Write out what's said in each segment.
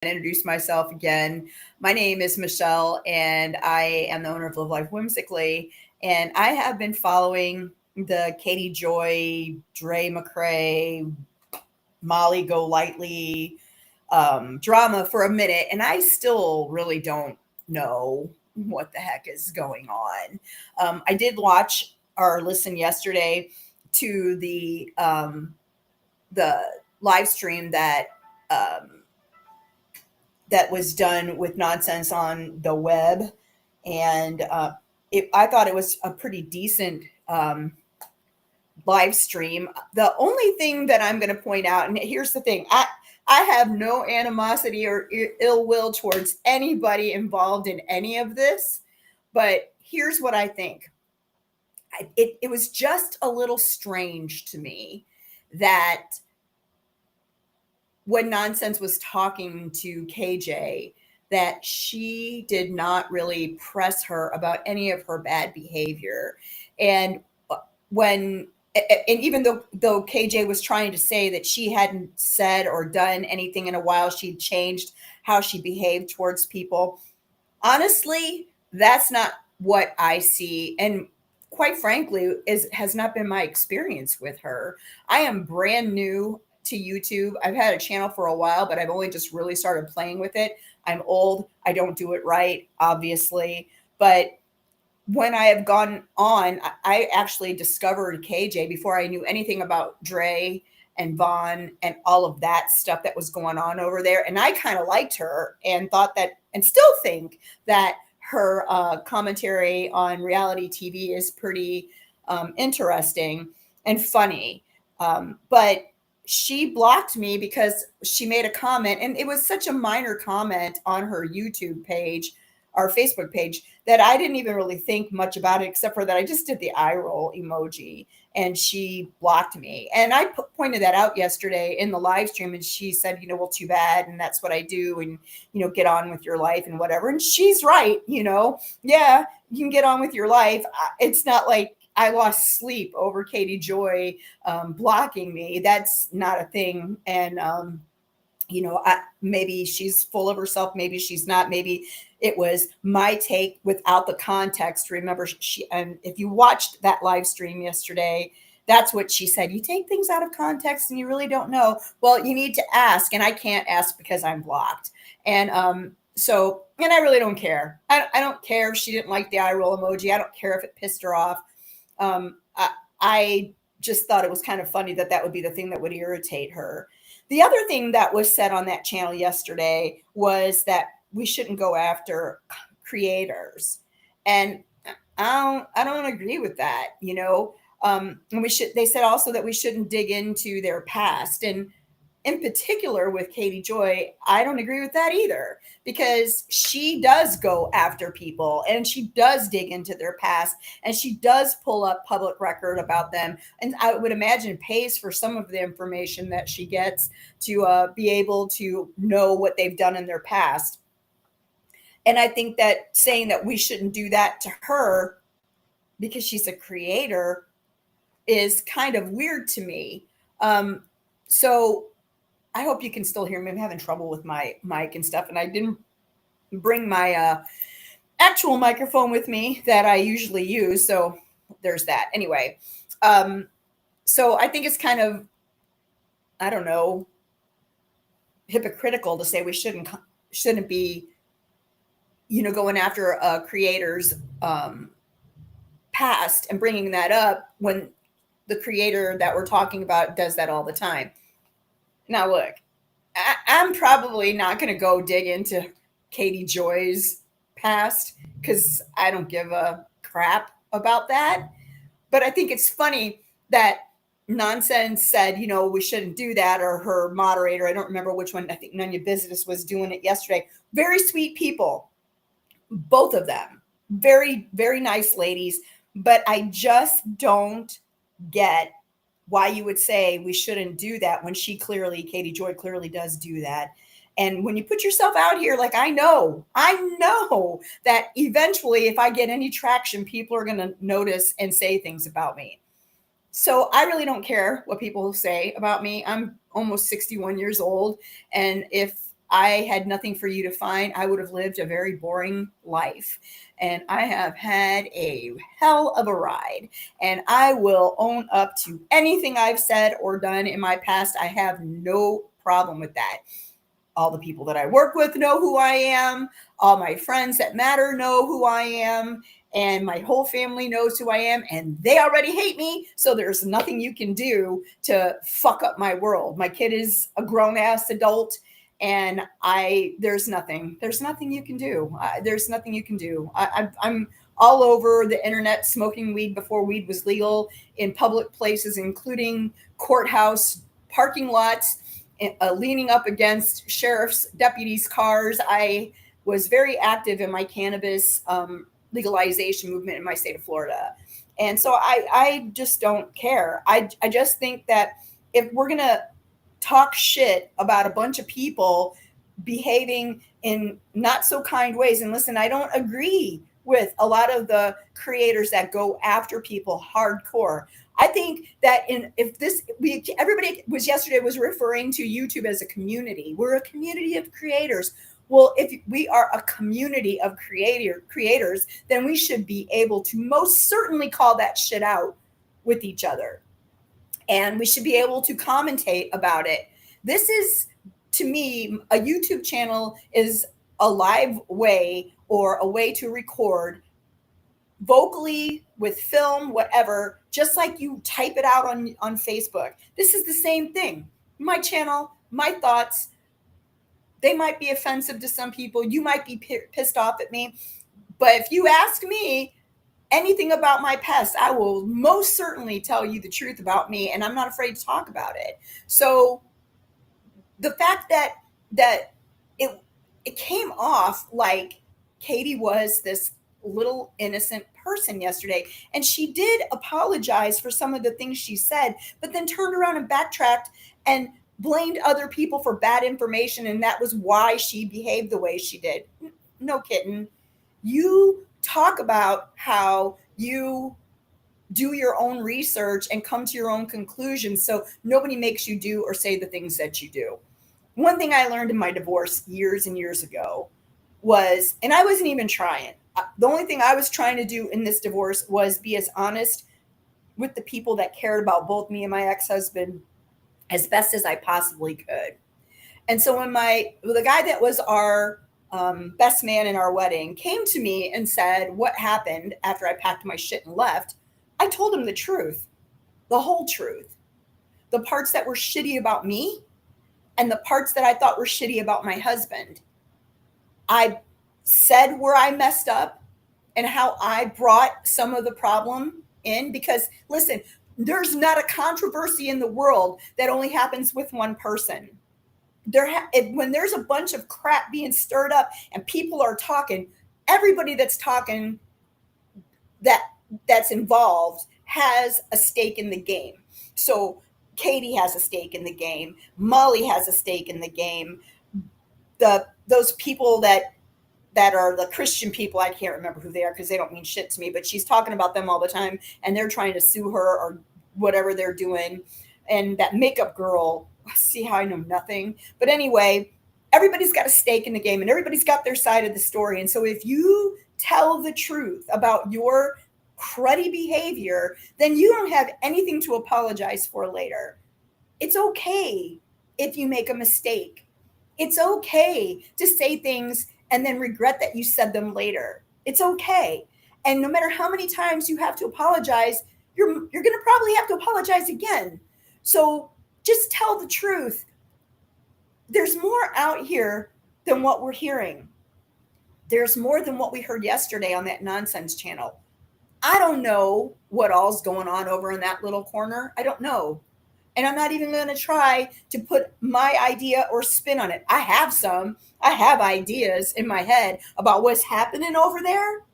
and introduce myself again. My name is Michelle, and I am the owner of Live Life Whimsically. And I have been following the Katie Joy, Dre McCrae, Molly Go Lightly drama for a minute, and I still really don't know what the heck is going on. I did watch or listen yesterday to the live stream um, that was done with nonsense on the web, and I thought it was a pretty decent live stream. The only thing that I'm going to point out, and here's the thing, I have no animosity or ill will towards anybody involved in any of this, but here's what I think. It was just a little strange to me that when Nonsense was talking to KJ, that she did not really press her about any of her bad behavior. And when and even though KJ was trying to say that she hadn't said or done anything in a while, she'd changed how she behaved towards people. Honestly, that's not what I see, and quite frankly, is has not been my experience with her. I am brand new to YouTube. I've had a channel for a while, but I've only just really started playing with it. I'm old. I don't do it right, obviously, but when I have gone on, I actually discovered KJ before I knew anything about Dre and Vaughn and all of that stuff that was going on over there. And I kind of liked her and thought that, and still think that her commentary on reality TV is pretty interesting and funny. But she blocked me because she made a comment, and it was such a minor comment on her YouTube page, our Facebook page, that I didn't even really think much about it, except for that I just did the eye roll emoji, and she blocked me. And I pointed that out yesterday in the live stream, and she said, well, too bad. And that's what I do. And, get on with your life and whatever. And she's right. Yeah, you can get on with your life. It's not like I lost sleep over Katie Joy blocking me. That's not a thing. And, maybe she's full of herself. Maybe she's not. Maybe it was my take without the context. Remember, and if you watched that live stream yesterday, that's what she said. You take things out of context and you really don't know. Well, you need to ask, and I can't ask because I'm blocked. And and I really don't care. I don't care if she didn't like the eye roll emoji. I don't care if it pissed her off. I just thought it was kind of funny that would be the thing that would irritate her. The other thing that was said on that channel yesterday was that we shouldn't go after creators. And I don't agree with that, and they said also that we shouldn't dig into their past. And in particular with Katie Joy, I don't agree with that either, because she does go after people and she does dig into their past and she does pull up public record about them. And I would imagine pays for some of the information that she gets to be able to know what they've done in their past. And I think that saying that we shouldn't do that to her because she's a creator is kind of weird to me. So I hope you can still hear me. I'm having trouble with my mic and stuff, and I didn't bring my actual microphone with me that I usually use. So there's that. Anyway, so I think it's kind of, I don't know, hypocritical to say we shouldn't be, going after creators past and bringing that up when the creator that we're talking about does that all the time. Now, look, I'm probably not going to go dig into Katie Joy's past because I don't give a crap about that. But I think it's funny that Nonsense said, we shouldn't do that, or her moderator, I don't remember which one, I think None Your Business was doing it yesterday. Very sweet people, both of them. Very, very nice ladies. But I just don't get why you would say we shouldn't do that when Katie Joy clearly does do that. And when you put yourself out here, like I know that eventually if I get any traction, people are going to notice and say things about me. So I really don't care what people say about me. I'm almost 61 years old. And if I had nothing for you to find, I would have lived a very boring life. And I have had a hell of a ride. And I will own up to anything I've said or done in my past. I have no problem with that. All the people that I work with know who I am. All my friends that matter know who I am. And my whole family knows who I am. And they already hate me. So there's nothing you can do to fuck up my world. My kid is a grown ass adult. And there's nothing you can do. There's nothing you can do. I'm all over the internet smoking weed before weed was legal in public places, including courthouse parking lots, leaning up against sheriff's deputies' cars. I was very active in my cannabis legalization movement in my state of Florida. And so I just don't care. I just think that if we're going to talk shit about a bunch of people behaving in not so kind ways, and listen, I don't agree with a lot of the creators that go after people hardcore. I think that everybody was yesterday was referring to YouTube as a community. We're a community of creators. Well, if we are a community of creators, then we should be able to most certainly call that shit out with each other. And we should be able to commentate about it. This is, to me, a YouTube channel is a live way or a way to record vocally with film, whatever, just like you type it out on Facebook. This is the same thing. My channel, my thoughts, they might be offensive to some people. You might be pissed off at me. But if you ask me anything about my past, I will most certainly tell you the truth about me, and I'm not afraid to talk about it. So the fact that it came off like Katie was this little innocent person yesterday, and she did apologize for some of the things she said, but then turned around and backtracked and blamed other people for bad information, and that was why she behaved the way she did. No, kitten. You talk about how you do your own research and come to your own conclusions, so nobody makes you do or say the things that you do. One thing I learned in my divorce years and years ago was, and I wasn't even trying, the only thing I was trying to do in this divorce was be as honest with the people that cared about both me and my ex-husband as best as I possibly could. And so when the guy that was our best man in our wedding came to me and said what happened after I packed my shit and left, I told him the truth, the whole truth, the parts that were shitty about me and the parts that I thought were shitty about my husband. I said where I messed up and how I brought some of the problem in, because listen, there's not a controversy in the world that only happens with one person. When there's a bunch of crap being stirred up and people are talking, everybody that's talking that's involved has a stake in the game. So Katie has a stake in the game. Molly has a stake in the game. Those people that are the Christian people, I can't remember who they are because they don't mean shit to me, but she's talking about them all the time and they're trying to sue her or whatever they're doing. And that makeup girl, see how I know nothing. But anyway, everybody's got a stake in the game and everybody's got their side of the story. And so if you tell the truth about your cruddy behavior, then you don't have anything to apologize for later. It's okay if you make a mistake. It's okay to say things and then regret that you said them later. It's okay. And no matter how many times you have to apologize, you're going to probably have to apologize again. So just tell the truth. There's more out here than what we're hearing. There's more than what we heard yesterday on that nonsense channel. I don't know what all's going on over in that little corner. I don't know. And I'm not even going to try to put my idea or spin on it. I have ideas in my head about what's happening over there,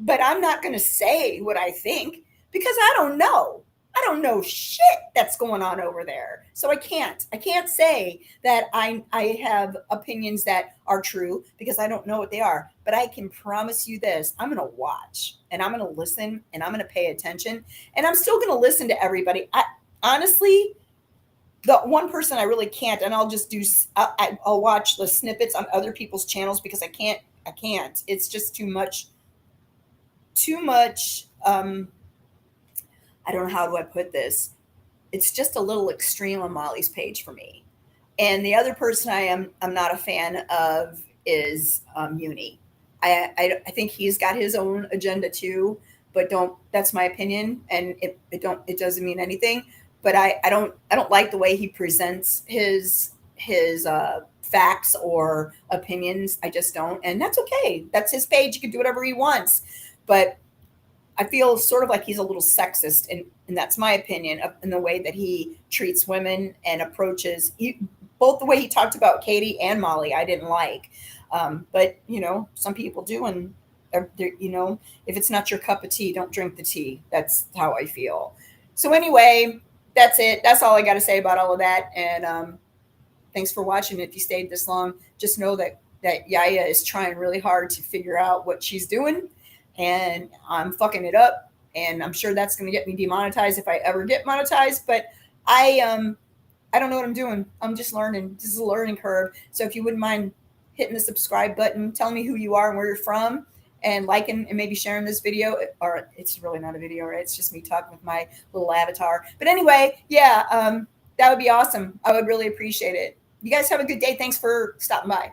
but I'm not going to say what I think because I don't know. I don't know shit that's going on over there. So I can't say that I have opinions that are true because I don't know what they are. But I can promise you this, I'm going to watch and I'm going to listen and I'm going to pay attention and I'm still going to listen to everybody. Honestly, the one person I really can't, and I'll just do, I'll watch the snippets on other people's channels because I can't. It's just too much, too much. I don't know how do I put this. It's just a little extreme on Molly's page for me. And the other person I'm not a fan of is Uni. I think he's got his own agenda too, but don't. That's my opinion, and it doesn't mean anything. But I don't like the way he presents his facts or opinions. I just don't, and that's okay. That's his page. He can do whatever he wants. But I feel sort of like he's a little sexist, and that's my opinion of, in the way that he treats women and approaches both the way he talked about Katie and Molly. I didn't like, but you know, some people do, and you know, if it's not your cup of tea, don't drink the tea. That's how I feel. So anyway, that's it. That's all I got to say about all of that. And thanks for watching. If you stayed this long, just know that Yaya is trying really hard to figure out what she's doing, and I'm fucking it up. And I'm sure that's going to get me demonetized if I ever get monetized. But I don't know what I'm doing. I'm just learning. This is a learning curve. So if you wouldn't mind hitting the subscribe button, telling me who you are and where you're from, and liking and maybe sharing this video, or it's really not a video, right? It's just me talking with my little avatar. But anyway, yeah, that would be awesome. I would really appreciate it. You guys have a good day. Thanks for stopping by.